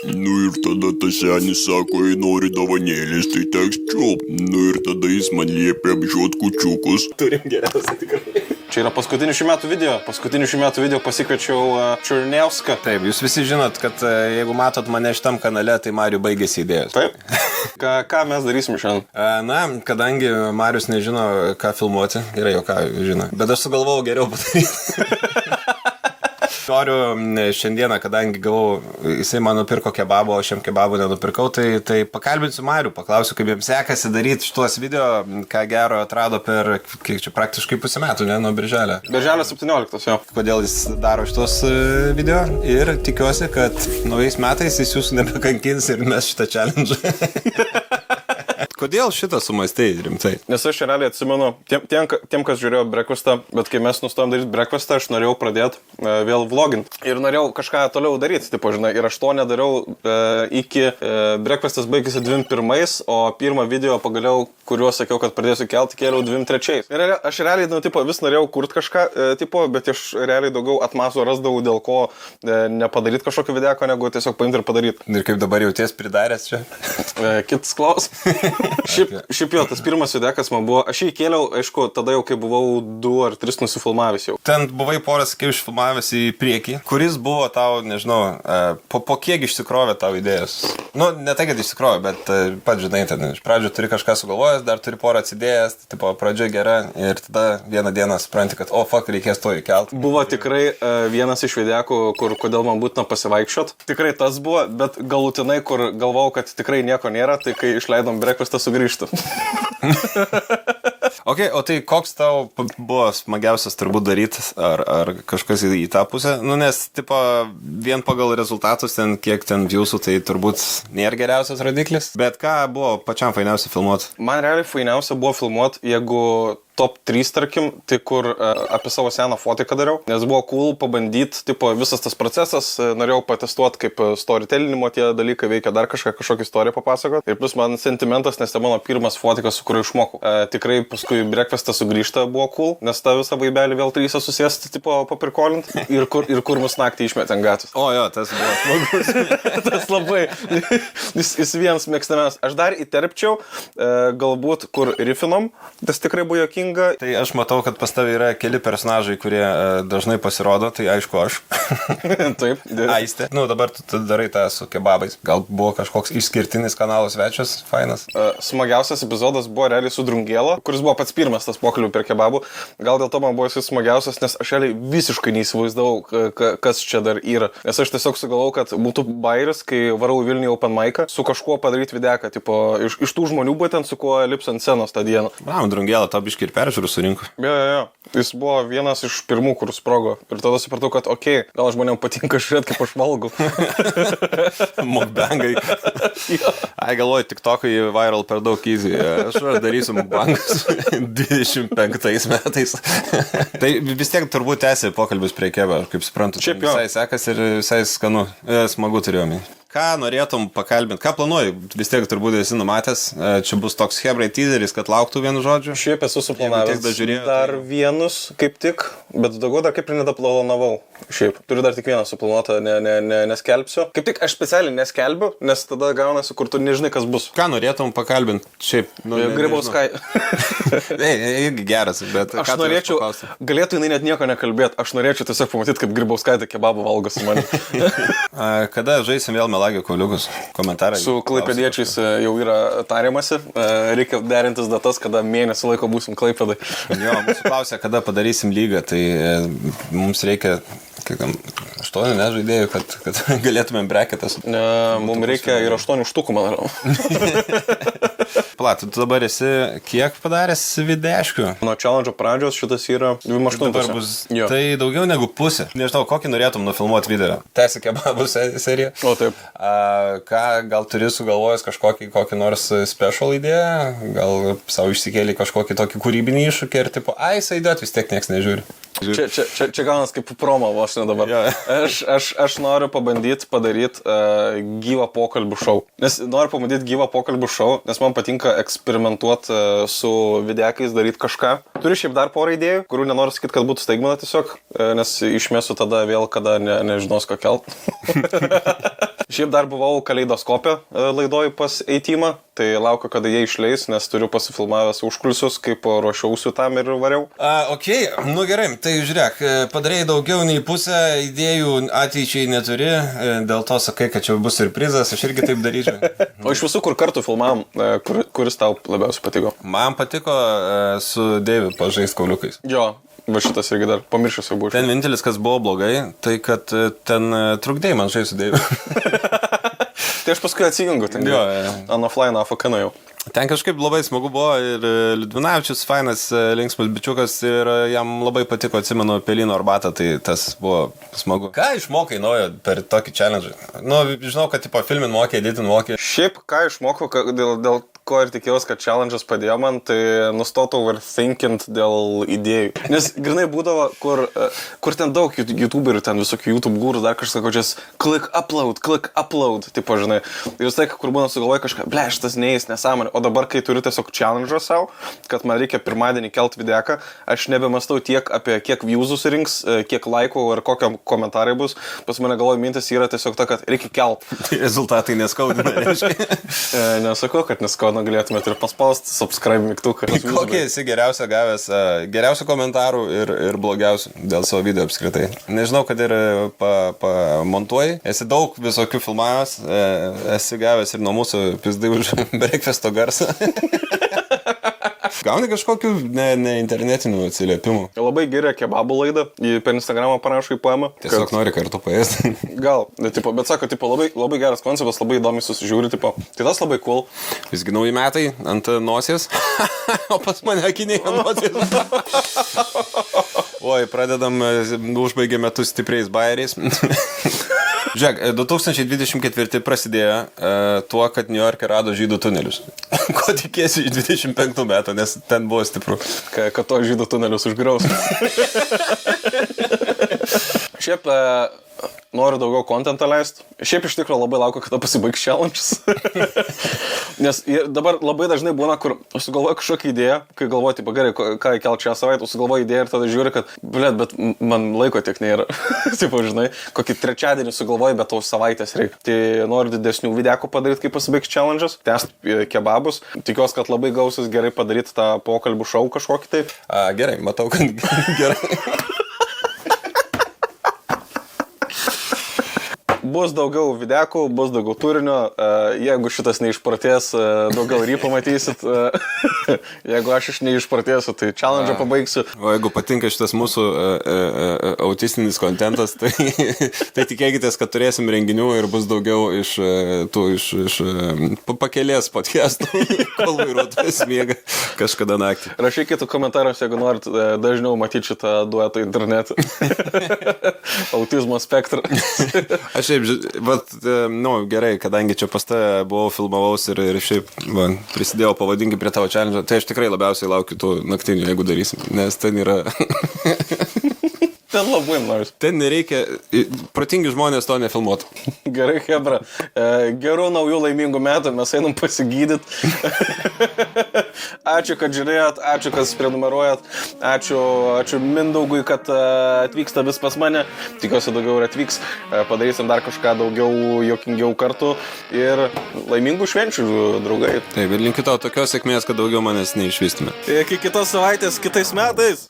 Nu ir tada tas senis sako, jei nori dovanėlės, tai teks čiup. Nu ir tada jis man liepia apžiūrėti kučiukus. Turim geriausią tikrai. Čia yra paskutinių šių metų video. Paskutinių šių metų video pasikviečiau Černiauską. Taip, jūs visi žinot, kad jeigu matot mane šitam kanale, tai Mariu baigėsi idėjos. Taip. Ką mes darysim šiandien? Na, kadangi Marius nežino, ką filmuoti, gerai, jau ką žino. Bet aš sugalvojau geriau padaryti. Noriu šiandieną, kadangi gavau, jisai man nupirko kebabo, aš jam kebabo nenupirkau, tai pakalbinsiu Marių, paklausiu, kaip jiems sekasi daryti šitos video, ką gero atrado per, kiek čia praktiškai pusę metų, ne, nuo birželio. Birželio 17, jo. Kodėl jis daro šitos video ir tikiuosi, kad naujais metais jis jūsų nebekankins ir mes šitą challenge. Kodėl šitą sumastei rimtai? Nes aš realiai atsimenu, tiem, kas žiūrėjo Breakfastą, bet kai mes nustojom daryti Breakfastą, aš norėjau pradėti vėl vlogint. Ir norėjau kažką toliau daryti, tipo, žinai, ir aš to nedariau iki Breakfastas baigėsi 21, o pirmą video pagaliau, kuriuo sakiau, kad pradėsiu kelti, kėliau 23. Ir aš realiai, nu, tipo, vis norėjau kurti kažką, tipo, bet aš realiai daugiau atmaso rasdavau, dėl ko nepadaryti kažkokio videko, negu tiesiog paimti ir padaryti. Ir kaip dabar jauties pridaręs čia? Kitas klausimas. Šiaip jo, tas pirmas videkas man buvo, aš jį kėliau, aišku, tada jau kai buvau 2 ar 3 nusifilmavęs jau. Ten buvai porą sakiau išfilmavęs į priekį, kuris buvo tau, nežinau, po kiek išsikrovė tau idėjos. Nu, ne tai, kad išsikrovė, bet pats žinai, ten iš pradžių turi kažką sugalvojęs, dar turi porą atsidėjęs, tipo, pradžia gera ir tada vieną dieną supranti, kad, reikės to įkelt. Buvo tikrai vienas iš videkų, kur kodėl man būtina pasivaikščiot. Tikrai tas buvo, bet galutinai, kur galvojau, kad tikrai nieko nėra, tai kai išleidom Breakfastą sugrįžtų. Ok, o tai koks tau buvo smagiausias turbūt daryti, ar kažkas į tą pusę? Nu, nes, tipo, vien pagal rezultatus ten, kiek ten viewsų, tai turbūt nėra geriausias rodiklis. Bet ką buvo pačiam fainiausia filmuoti? Man realiai fainiausia buvo filmuoti, jeigu top 3, tarkim, tai kur apie savo seną fotiką dariau, nes buvo cool pabandyti, tipo, visas tas procesas, norėjau patestuoti, kaip storytellinimo tie dalykai veikia, dar kažkokią istoriją papasakoti. Ir plus man sentimentas, nes tai mano pirmas fotikas, su kuriuo išmokau. Tikrai paskui Breakfastą sugrįžta buvo cool, nes tą visą vaibelį vėl 3 susėsti, tipo, papirkolint ir kur mus naktį išmetė ant gatvės. O jo, tas buvo smagus. Tas labai, jis vienas mėgstamiausias. Aš dar įterpčiau, galbūt, kur rifinom, tas tikrai buvo jokinga. Tai aš matau, kad pas tavai yra keli personažai, kurie dažnai pasirodo, tai aišku aš. Taip. Aistė. Nu, dabar tu darai tą su kebabais. Gal buvo kažkoks išskirtinis kanalo svečias, fainas? Smagiausias epizodas buvo realiai su Drungėlo, kuris buvo pats pirmas tas pokalbių per kebabų. Gal dėl to man buvo jis smagiausias, nes aš realiai visiškai neįsivaizdavau, kas čia dar yra. Nes aš tiesiog sugalvojau, kad būtų bairis, kai varau Vilniuje open mic'ą, su kažkuo padaryti videką, tipo, iš tų žmonių būtent, su kuo lips ant scenos tą dieną. Drungėlo, to biškį ir peržiūrų surinko. Jo. Jis buvo vienas iš pirmų, kur sprogo. Ir tada supratau, kad gal žmonėm patinka žiūrėti, kaip aš valgau. Mukbangai. Ai, galvoju, TikTokai viral per daug easy. Aš darysiu mukbangus 25 metais. Tai vis tiek turbūt tęsė pokalbis prie kebą, kaip suprantu. Šiaip jo. Visai sekas ir visai skanu. Smagu turėjome. Ką norėtum pakalbinti? Ką planuoji? Vis tiek turbūt esi numatęs. Čia bus toks hebrai teaseris, kad lauktų vienu žodžiu. Šiaip esu suplanavęs dar vienus, kaip tik, bet daugiau dar kaip ir nedaplanavau. Šiaip, turiu dar tik vieną suplanuotą, neskelbsiu. Kaip tik aš specialiai neskelbiu, nes tada gaunasi, kur tu nežinai, kas bus. Ką norėtum pakalbinti? Šiaip, Gribauskai. Irgi geras, bet aš norėčiau, galėtų jinai net nieko nekalbėti, aš norėčiau tiesiog pamatyti, kaip Grybauskaitė kebabą valgo su manimi. Kada žaisim vėl Melagio kauliukus? Komentarai. Su klaipėdiečiais jau yra tariamasi, reikia derintis datas, kada mėnesį laiko būsim Klaipėdai. Jo, mūsų klausia, kada padarysim lygą, tai mums reikia 8 žaidėjų, kad galėtumėm breketas. Mums reikia ir 8 štukų, man atrodo. Plat, tu dabar esi kiek padaręs videškių? Nuo challenge pradžios šitas yra 28. Tai daugiau negu pusė. Nežinau, kokį norėtum nufilmuoti video. Tęsi kebabų seriją. O taip. Gal turi sugalvojęs kokį nors special idėją? Gal savo išsikėlė kažkokį tokį kūrybinį iššūkį ir tipo, sąidėt vis tiek nieks nežiūri. Čia gaunas kaip promo vos ne dabar. Aš noriu pabandyti padaryti gyvą pokalbių šou. Nes noriu pabandyti gyvą pokalbių šou, nes man patinka eksperimentuoti su videkais, daryti kažką. Turiu šiaip dar porą idėjų, kurių nenoriu sakyti, kad būtų staigmena tiesiog, nes išmėsiu tada vėl, kada nežinos ką kelt. Šiaip dar buvau Kaleidoskopė laidoj pas Eitimą, tai laukiu, kada jie išleis, nes turiu pasifilmavęs užkulsius, kaip ruošiausiu tam ir variau. Ok, nu gerai, tai žiūrėk, padarėjai daugiau nei pusę, idėjų ateičiai neturi, dėl to sakai, kad čia bus surprizas, aš irgi taip daryčiau. O iš visų, kur kartu filmavom, kuris tau labiausiai patiko? Man patiko su Deiviu pažaisti kauliukais. Jo, va šitas irgi dar pamiršęs jau buvo. Ten vienintelis, kas buvo blogai, tai kad ten trukdėjai man žaisti su Deiviu. Tai aš paskui atsijungiu, ten ant offline afakana jau. Ten kažkaip labai smagu buvo ir Liudvinavičius fainas, linksmas bičiukas ir jam labai patiko, atsimenu, pelino arbatą, tai tas buvo smagu. Ką išmokai naujo per tokį challenge? Nu, žinau, kad tipo filmin mokė, editin mokė. Šiaip, ką išmokau, dėl ko ir tikėjausi, kad challenge'as padėjo man, tai nustotau overthinkint dėl idėjų. Nes grinai būdavo, kur ten daug youtuberių, ten visokių YouTube gurų, dar kažkas sako, just click upload, tipo, žinai. Ir vis tai, kur būna sugalvoja kažką, ble, šitas neįs, nesąmonė. O dabar, kai turiu tiesiog challenge'ą savo, kad man reikia pirmadienį kelt videką, aš nebemastau tiek apie kiek viewsų surinks, kiek laikų ar kokiam komentarai bus. Pas mane galvoju mintis yra tiesiog ta, kad reikia kelt. Rezultatai neskaudina, reiškia. Nesakau, kad neskaudina, galėtumėte ir paspausti subscribe mygtuką. Kokį esi geriausia gavęs, geriausių komentarų ir blogiausių dėl savo video apskritai? Nežinau, kad ir pamontuoji, esi daug visokių filmavęs, esi gavęs ir nuo mūsų pizdai už breakfasto garsą. Gauni kažkokių ne internetinių atsiliepimų. Labai geria kebabų laidą, per Instagramą parašo į poemą. Tiesiog nori kartu paėsti. Gal, bet sako, labai geras konceptas, labai įdomiai susižiūri, tai tas labai cool. Visgi nauji metai ant nosies, o pas mane akiniai ant nosies. Oi, pradedam, užbaigė metus stipriais bairiais. Žiūrėk, 2024 prasidėjo tuo, kad New York'e rado žydų tunelius. Ko tikėsi iš 25 metų, nes ten buvo stipru. Kad to žydų tunelius užgraus. Šiaip noriu daugiau kontentą leisti. Šiaip iš tikrųjų labai laukiu, kada pasibaigs challenges. Nes dabar labai dažnai būna, kur sugalvoju kažkokią idėją, kai galvoju, tipo, gerai, ką įkelt šią savaitę, sugalvoju idėją ir tada žiūri, kad, bet man laiko tiek nėra. Tipo, žinai, kokį trečiadienį sugalvoju, bet tau savaitės reikia. Tai noriu didesnių videokų padaryti, kai pasibaigs challenges, tęst kebabus. Tikiuosi, kad labai gausis gerai padaryti tą pokalbių šou kažkokį tai. Gerai, matau, kad gerai. Bus daugiau videokų, bus daugiau turinio, jeigu šitas neišprotės, daugiau rypą matysit, jeigu aš neišprotėsiu, tai challenge pabaigsiu. O jeigu patinka šitas mūsų autistinis kontentas, tai tikėkitės, kad turėsim renginių ir bus daugiau iš pakelės podcastų, kol vairuotojas miega kažkada naktį. Rašykite komentaruose, jeigu norit dažniau matyti šitą duetą internetą. Autizmo spektrą. Aš šiaip, gerai, kadangi čia pas tave buvau, filmavaus ir šiaip prisidėjau, pavadinkim, prie tavo challenge, tai aš tikrai labiausiai laukiu tų naktinių, jeigu darysim, nes ten yra... Ten labai noriu. Ten nereikia, protingi žmonės to nefilmuotų. Gerai, hebra. Gerų naujų laimingų metų, mes einam pasigydyti. Ačiū, kad žiūrėjot, ačiū, kad prenumeruojat, ačiū Mindaugui, kad atvyksta vis pas mane. Tikiuosi daugiau ir atvyks. Padarysim dar kažką daugiau jokingiau kartu. Ir laimingų švenčių, draugai. Taip, ir linkiu tau tokios sėkmės, kad daugiau manęs neišvystume. Iki kitos savaitės, kitais metais.